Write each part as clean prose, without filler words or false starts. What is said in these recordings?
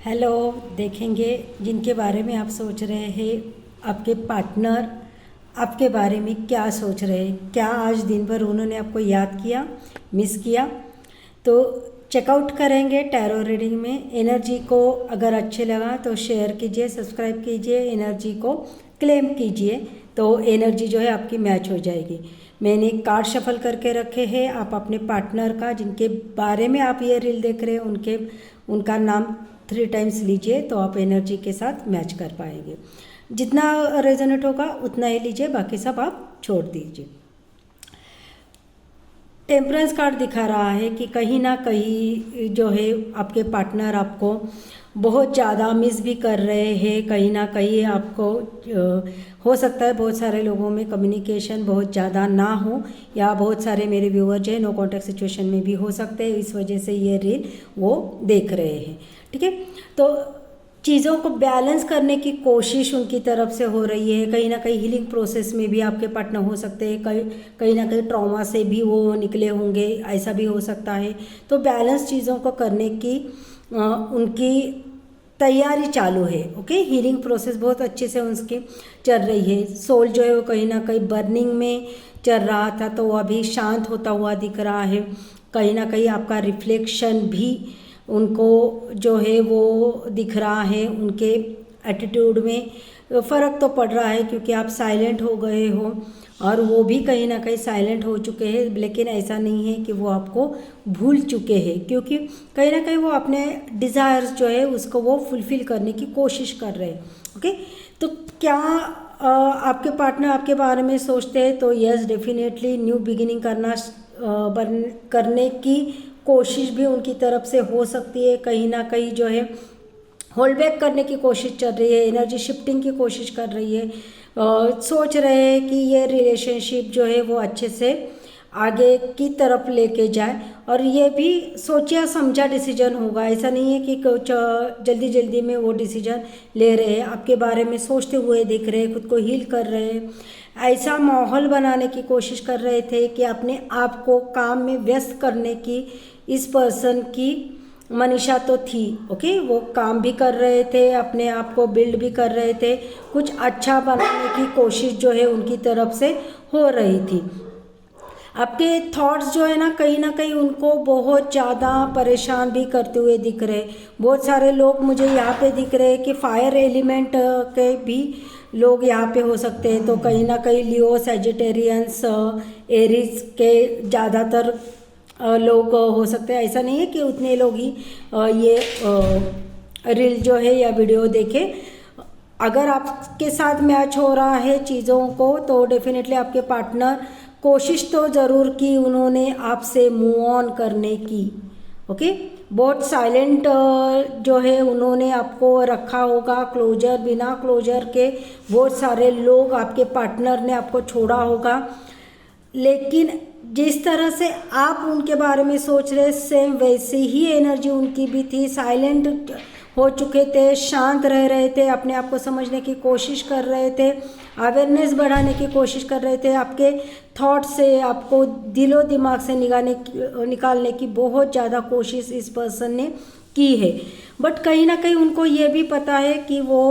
Hello. देखेंगे जिनके बारे में आप सोच रहे हैं, आपके पार्टनर आपके बारे में क्या सोच रहे हैं, क्या आज दिन भर उन्होंने आपको याद किया, मिस किया। तो चेकआउट करेंगे टैरो रीडिंग में। एनर्जी को अगर अच्छे लगा तो शेयर कीजिए, सब्सक्राइब कीजिए, एनर्जी को क्लेम कीजिए, तो एनर्जी जो है आपकी मैच हो जाएगी। मैंने कार्ड शफल करके रखे हैं। आप अपने पार्टनर का, जिनके बारे में आप ये रील देख रहे हैं, उनका नाम 3 टाइम्स लीजिए, तो आप एनर्जी के साथ मैच कर पाएंगे। जितना रेजोनेट होगा उतना ही लीजिए, बाकी सब आप छोड़ दीजिए। टेम्परेंस कार्ड दिखा रहा है कि कहीं ना कहीं जो है आपके पार्टनर आपको बहुत ज़्यादा मिस भी कर रहे हैं। कहीं ना कहीं आपको हो सकता है बहुत सारे लोगों में कम्युनिकेशन बहुत ज़्यादा ना हो, या बहुत सारे मेरे व्यूअर जो है नो कॉन्टैक्ट सिचुएशन में भी हो सकते हैं, इस वजह से ये रील वो देख रहे हैं। ठीक है, तो चीज़ों को बैलेंस करने की कोशिश उनकी तरफ से हो रही है। कहीं ना कहीं हीलिंग प्रोसेस में भी आपके पार्टनर हो सकते हैं, कहीं ना कहीं ट्रॉमा से भी वो निकले होंगे, ऐसा भी हो सकता है। तो बैलेंस चीज़ों को करने की उनकी तैयारी चालू है। ओके, हीलिंग प्रोसेस बहुत अच्छे से उनकी चल रही है। सोल जो है वो कहीं ना कहीं बर्निंग में चल रहा था, तो वो अभी शांत होता हुआ दिख रहा है। कहीं ना कहीं आपका रिफ्लेक्शन भी उनको जो है वो दिख रहा है। उनके एटीट्यूड में फ़र्क तो पड़ रहा है, क्योंकि आप साइलेंट हो गए हो और वो भी कहीं ना कहीं साइलेंट हो चुके हैं। लेकिन ऐसा नहीं है कि वो आपको भूल चुके हैं, क्योंकि कहीं ना कहीं वो अपने डिज़ायर्स जो है उसको वो फुलफ़िल करने की कोशिश कर रहे हैं। ओके, तो क्या आपके पार्टनर आपके बारे में सोचते हैं? तो यस, डेफिनेटली न्यू बिगिनिंग करने की कोशिश भी उनकी तरफ से हो सकती है। कहीं ना कहीं जो है होल्ड बैक करने की कोशिश चल रही है, एनर्जी शिफ्टिंग की कोशिश कर रही है। सोच रहे हैं कि ये रिलेशनशिप जो है वो अच्छे से आगे की तरफ लेके जाए, और ये भी सोचा समझा डिसीजन होगा। ऐसा नहीं है कि कुछ जल्दी जल्दी में वो डिसीजन ले रहे हैं। आपके बारे में सोचते हुए दिख रहे हैं, खुद को हील कर रहे हैं। ऐसा माहौल बनाने की कोशिश कर रहे थे कि अपने आप को काम में व्यस्त करने की इस पर्सन की मनीषा तो थी। ओके, वो काम भी कर रहे थे, अपने आप को बिल्ड भी कर रहे थे, कुछ अच्छा बनाने की कोशिश जो है उनकी तरफ से हो रही थी। आपके थॉट्स जो है ना कहीं उनको बहुत ज़्यादा परेशान भी करते हुए दिख रहे। बहुत सारे लोग मुझे यहाँ पे दिख रहे हैं कि फायर एलिमेंट के भी लोग यहाँ पे हो सकते हैं। तो कहीं ना कहीं लियो, सैजिटेरियंस, एरीज के ज़्यादातर लोग हो सकते हैं। ऐसा नहीं है कि उतने लोग ही ये रील जो है या वीडियो देखे। अगर आपके साथ मैच हो रहा है चीज़ों को, तो डेफिनेटली आपके पार्टनर कोशिश तो ज़रूर की उन्होंने आपसे मूव ऑन करने की। ओके, बहुत साइलेंट जो है उन्होंने आपको रखा होगा, क्लोजर, बिना क्लोजर के बहुत सारे लोग आपके पार्टनर ने आपको छोड़ा होगा। लेकिन जिस तरह से आप उनके बारे में सोच रहे, सेम वैसे ही एनर्जी उनकी भी थी। साइलेंट हो चुके थे, शांत रह रहे थे, अपने आप को समझने की कोशिश कर रहे थे, अवेयरनेस बढ़ाने की कोशिश कर रहे थे। आपके थॉट से आपको दिलो दिमाग से निकालने की बहुत ज़्यादा कोशिश इस पर्सन ने की है। बट कहीं ना कहीं उनको ये भी पता है कि वो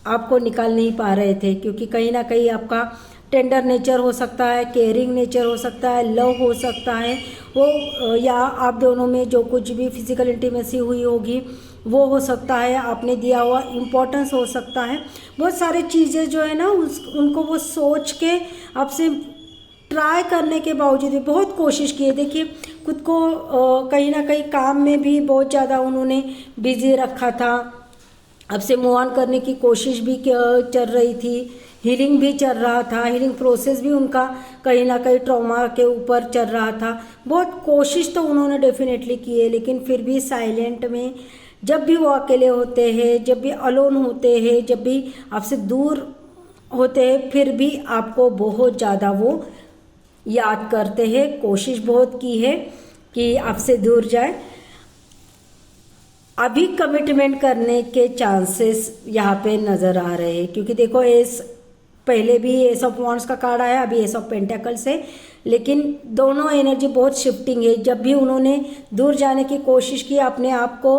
आपको निकाल नहीं पा रहे थे, क्योंकि कहीं ना कहीं आपका टेंडर नेचर हो सकता है, केयरिंग नेचर हो सकता है, लव हो सकता है वो, या आप दोनों में जो कुछ भी फिजिकल इंटीमेसी हुई होगी वो हो सकता है, आपने दिया हुआ इम्पोर्टेंस हो सकता है। बहुत सारी चीज़ें जो है ना उनको वो सोच के आपसे ट्राई करने के बावजूद भी बहुत कोशिश की है। देखिए, खुद को कहीं ना कहीं काम में भी बहुत ज़्यादा उन्होंने बिजी रखा था, आपसे मूव ऑन करने की कोशिश भी चल रही थी, हीलिंग भी चल रहा था, हीलिंग प्रोसेस भी उनका कहीं ना कहीं ट्रॉमा के ऊपर चल रहा था। बहुत कोशिश तो उन्होंने डेफिनेटली की है, लेकिन फिर भी साइलेंट में जब भी वो अकेले होते हैं, जब भी अलोन होते हैं, जब भी आपसे दूर होते हैं, फिर भी आपको बहुत ज़्यादा वो याद करते हैं। कोशिश बहुत की है कि आपसे दूर जाए। अभी कमिटमेंट करने के चांसेस यहाँ पे नज़र आ रहे हैं, क्योंकि देखो इस पहले भी एस ऑफ वॉन्ड्स का कार्ड आया, अभी एस ऑफ पेंटेकल्स है, लेकिन दोनों एनर्जी बहुत शिफ्टिंग है। जब भी उन्होंने दूर जाने की कोशिश की, अपने आप को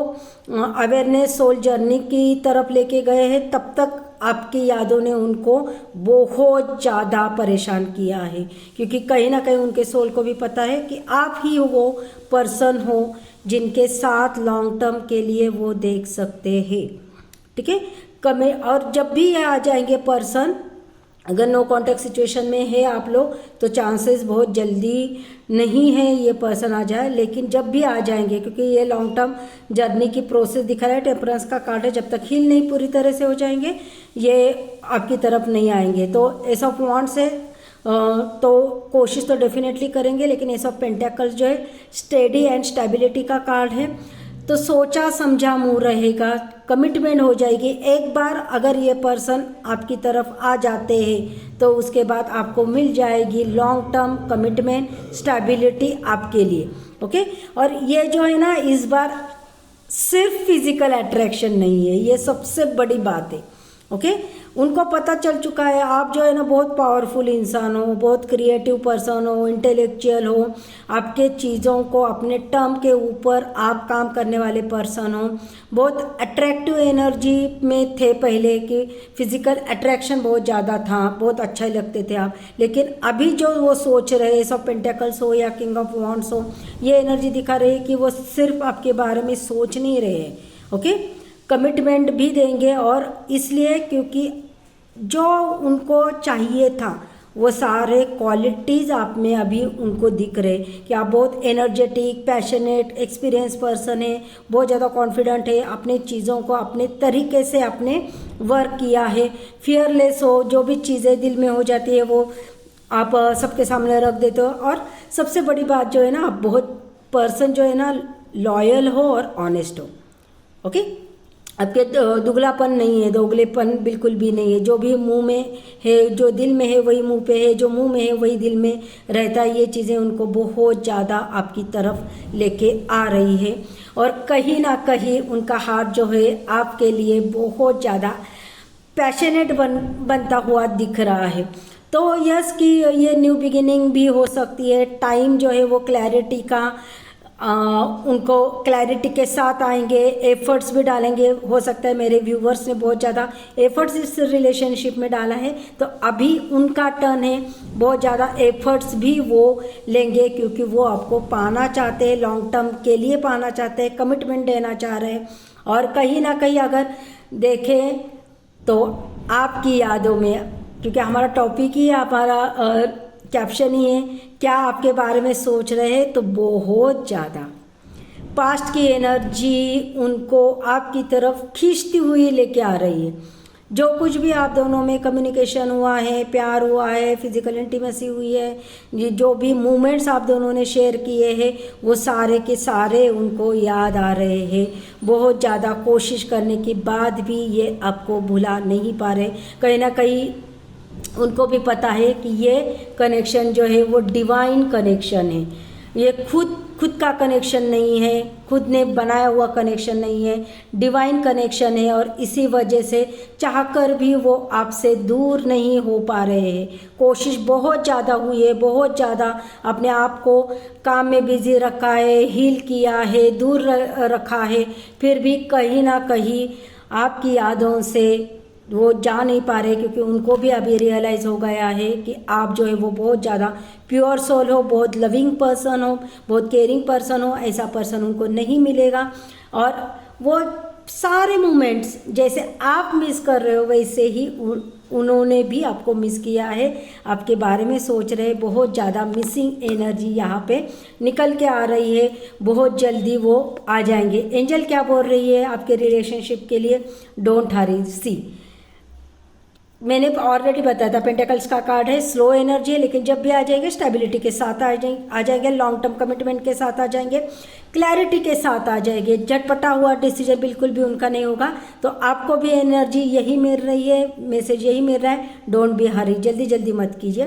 अवेयरनेस सोल जर्नी की तरफ लेके गए हैं, तब तक आपकी यादों ने उनको बहुत ज़्यादा परेशान किया है, क्योंकि कहीं ना कहीं उनके सोल को भी पता है कि आप ही वो पर्सन हो जिनके साथ लॉन्ग टर्म के लिए वो देख सकते हैं। ठीक है, और जब भी ये आ जाएंगे पर्सन, अगर नो कॉन्टैक्ट सिचुएशन में है आप लोग, तो चांसेस बहुत जल्दी नहीं है ये पर्सन आ जाए, लेकिन जब भी आ जाएंगे, क्योंकि ये लॉन्ग टर्म जर्नी की प्रोसेस दिखा रहा है, टेम्परेंस का कार्ड है, जब तक हील नहीं पूरी तरह से हो जाएंगे ये आपकी तरफ नहीं आएंगे। तो एस ऑफ वॉन्ड्स है, तो कोशिश तो डेफिनेटली करेंगे, लेकिन एस ऑफ पेंटेकल्स जो है स्टेडी एंड स्टेबिलिटी का कार्ड है, तो सोचा समझा मूव रहेगा, कमिटमेंट हो जाएगी। एक बार अगर ये पर्सन आपकी तरफ आ जाते हैं तो उसके बाद आपको मिल जाएगी लॉन्ग टर्म कमिटमेंट, स्टेबिलिटी आपके लिए। ओके, और ये जो है ना, इस बार सिर्फ फिजिकल अट्रैक्शन नहीं है, ये सबसे बड़ी बात है। ओके, उनको पता चल चुका है आप जो है ना बहुत पावरफुल इंसान हो, बहुत क्रिएटिव पर्सन हो, इंटेलेक्चुअल हो, आपके चीज़ों को अपने टर्म के ऊपर आप काम करने वाले पर्सन हो, बहुत अट्रैक्टिव एनर्जी में थे पहले, कि फिजिकल अट्रैक्शन बहुत ज़्यादा था, बहुत अच्छे लगते थे आप, लेकिन अभी जो वो सोच रहे हैं, सब पेंटेकल्स हो या किंग ऑफ वॉन्ड्स हो, ये एनर्जी दिखा रही है कि वो सिर्फ आपके बारे में सोच नहीं रहे हैं। ओके, कमिटमेंट भी देंगे, और इसलिए क्योंकि जो उनको चाहिए था वो सारे क्वालिटीज़ आप में अभी उनको दिख रहे कि आप बहुत एनर्जेटिक, पैशनेट, एक्सपीरियंस पर्सन है, बहुत ज़्यादा कॉन्फिडेंट है, अपने चीज़ों को अपने तरीके से आपने वर्क किया है, फियरलेस हो, जो भी चीज़ें दिल में हो जाती है वो आप सबके सामने रख देते हो, और सबसे बड़ी बात जो है ना, आप बहुत पर्सन जो है ना लॉयल हो और ऑनेस्ट हो। ओके, आपके दुगलापन नहीं है, दोगलेपन बिल्कुल भी नहीं है, जो भी मुंह में है, जो दिल में है वही मुंह पे है, जो मुंह में है वही दिल में रहता है, ये चीज़ें उनको बहुत ज़्यादा आपकी तरफ लेके आ रही है, और कहीं ना कहीं उनका हार्ट जो है आपके लिए बहुत ज़्यादा पैशनेट बनता हुआ दिख रहा है। तो यस कि ये न्यू बिगिनिंग भी हो सकती है, टाइम जो है वो क्लैरिटी का उनको क्लैरिटी के साथ आएंगे, एफर्ट्स भी डालेंगे। हो सकता है मेरे व्यूवर्स ने बहुत ज़्यादा एफर्ट्स इस रिलेशनशिप में डाला है, तो अभी उनका टर्न है, बहुत ज़्यादा एफर्ट्स भी वो लेंगे, क्योंकि वो आपको पाना चाहते हैं, लॉन्ग टर्म के लिए पाना चाहते हैं, कमिटमेंट देना चाह रहे हैं। और कहीं ना कहीं अगर देखें तो आपकी यादों में, क्योंकि हमारा टॉपिक ही हमारा कैप्शन ही है, क्या आपके बारे में सोच रहे हैं, तो बहुत ज़्यादा पास्ट की एनर्जी उनको आपकी तरफ खींचती हुई लेके आ रही है। जो कुछ भी आप दोनों में कम्युनिकेशन हुआ है, प्यार हुआ है, फिजिकल इंटीमेसी हुई है, ये जो भी मोमेंट्स आप दोनों ने शेयर किए हैं, वो सारे के सारे उनको याद आ रहे हैं। बहुत ज़्यादा कोशिश करने के बाद भी ये आपको भुला नहीं पा रहे। कहीं ना कहीं उनको भी पता है कि ये कनेक्शन जो है वो डिवाइन कनेक्शन है, ये खुद का कनेक्शन नहीं है, खुद ने बनाया हुआ कनेक्शन नहीं है, डिवाइन कनेक्शन है, और इसी वजह से चाहकर भी वो आपसे दूर नहीं हो पा रहे हैं। कोशिश बहुत ज़्यादा हुई है, बहुत ज़्यादा अपने आप को काम में बिजी रखा है, हील किया है, दूर रखा है, फिर भी कहीं ना कहीं आपकी यादों से वो जा नहीं पा रहे, क्योंकि उनको भी अभी रियलाइज़ हो गया है कि आप जो है वो बहुत ज़्यादा प्योर सोल हो, बहुत लविंग पर्सन हो, बहुत केयरिंग पर्सन हो। ऐसा पर्सन उनको नहीं मिलेगा, और वो सारे मोमेंट्स जैसे आप मिस कर रहे हो वैसे ही उन्होंने भी आपको मिस किया है, आपके बारे में सोच रहे। बहुत ज़्यादा मिसिंग एनर्जी यहाँ पे निकल के आ रही है, बहुत जल्दी वो आ जाएंगे। एंजल क्या बोल रही है आपके रिलेशनशिप के लिए? डोंट हरी। सी मैंने ऑलरेडी बताया था, पेंटेकल्स का कार्ड है, स्लो एनर्जी है, लेकिन जब भी आ जाएंगे स्टेबिलिटी के साथ आ जाएंगे, लॉन्ग टर्म कमिटमेंट के साथ आ जाएंगे, क्लैरिटी के साथ आ जाएंगे। झटपटा हुआ डिसीजन बिल्कुल भी उनका नहीं होगा। तो आपको भी एनर्जी यही मिल रही है, मैसेज यही मिल रहा है, डोंट बी हरी, जल्दी जल्दी मत कीजिए,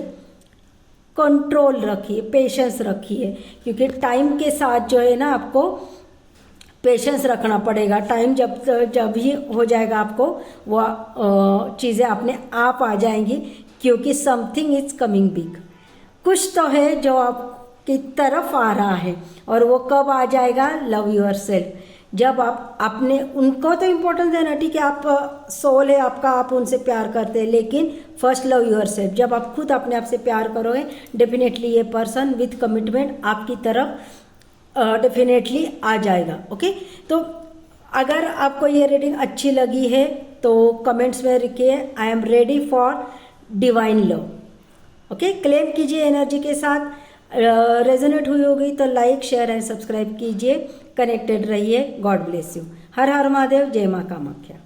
कंट्रोल रखिए, पेशेंस रखिए, क्योंकि टाइम के साथ जो है ना आपको पेशेंस रखना पड़ेगा। टाइम जब ही हो जाएगा आपको वो चीज़ें अपने आप आ जाएंगी, क्योंकि समथिंग इज कमिंग बिग, कुछ तो है जो आपकी तरफ आ रहा है। और वो कब आ जाएगा? Love your self. जब आप अपने, उनको तो इम्पोर्टेंस देना, ठीक है आप सोल है आपका, आप उनसे प्यार करते हैं, लेकिन फर्स्ट लव योर सेल्फ। जब आप खुद अपने आप से प्यार करोगे, डेफिनेटली ये पर्सन विथ कमिटमेंट आपकी तरफ डेफिनेटली आ जाएगा। ओके, तो अगर आपको ये रीडिंग अच्छी लगी है तो कमेंट्स में लिखिए I am ready for divine love. Okay, claim कीजिए एनर्जी के साथ। रेजोनेट हुई होगी तो लाइक शेयर एंड सब्सक्राइब कीजिए। कनेक्टेड रहिए। God bless you. Har Har Mahadev. जय माँ कामाख्या।